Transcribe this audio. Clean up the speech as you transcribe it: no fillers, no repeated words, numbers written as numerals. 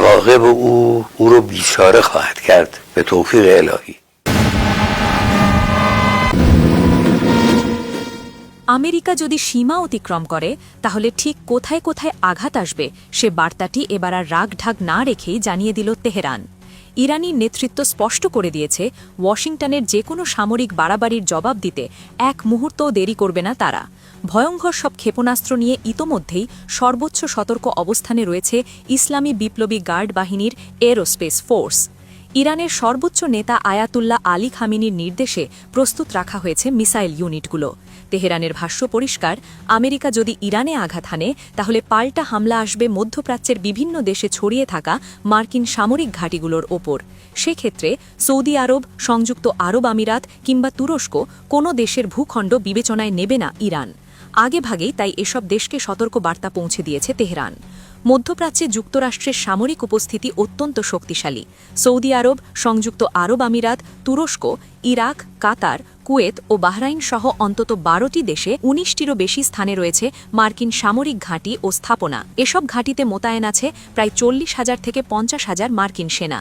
عواقب او رو بیچاره خواهد کرد به توفیق الهی. America যদি সীমা অতিক্রম করে তাহলে ঠিক কোথায় কোথায় আঘাত আসবে সে বার্তাটি এবার আর রাগঢাক না রেখেই জানিয়ে দিল তেহরান। ইরানি নেতৃত্ব স্পষ্ট করে দিয়েছে ওয়াশিংটনের যে কোনো সামরিক বাড়াবাড়ির জবাব দিতে এক মুহূর্তও দেরি করবে না তারা। ভয়ঙ্কর সব ক্ষেপণাস্ত্র নিয়ে ইতোমধ্যেই সর্বোচ্চ সতর্ক অবস্থানে রয়েছে ইসলামী বিপ্লবী গার্ড বাহিনীর এরোস্পেস ফোর্স। ইরানের সর্বোচ্চ নেতা আয়াতুল্লাহ আলী খামিনির নির্দেশে প্রস্তুত রাখা হয়েছে মিসাইল ইউনিটগুলো। তেহরানের ভাষ্য পরিষ্কার, আমেরিকা যদি ইরানে আঘাত হানে তাহলে পাল্টা হামলা আসবে মধ্যপ্রাচ্যের বিভিন্ন দেশে ছড়িয়ে থাকা মার্কিন সামরিক ঘাঁটিগুলোর ওপর। সেক্ষেত্রে সৌদি আরব, সংযুক্ত আরব আমিরাত কিংবা তুরস্ক কোনো দেশের ভূখণ্ড বিবেচনায় নেবে না ইরান। আগেভাগেই তাই এসব দেশকে সতর্ক বার্তা পৌঁছে দিয়েছে তেহরান। মধ্যপ্রাচ্যে যুক্তরাষ্ট্রের সামরিক উপস্থিতি অত্যন্ত শক্তিশালী। সৌদি আরব, সংযুক্ত আরব আমিরাত, তুরস্ক, ইরাক, কাতার, কুয়েত ও বাহরাইন সহ অন্তত 12টি দেশে 19টিরও বেশি স্থানে রয়েছে মার্কিন সামরিক ঘাঁটি ও স্থাপনা। এসব ঘাঁটিতে মোতায়েন আছে প্রায় 40,000 থেকে 50,000 মার্কিন সেনা।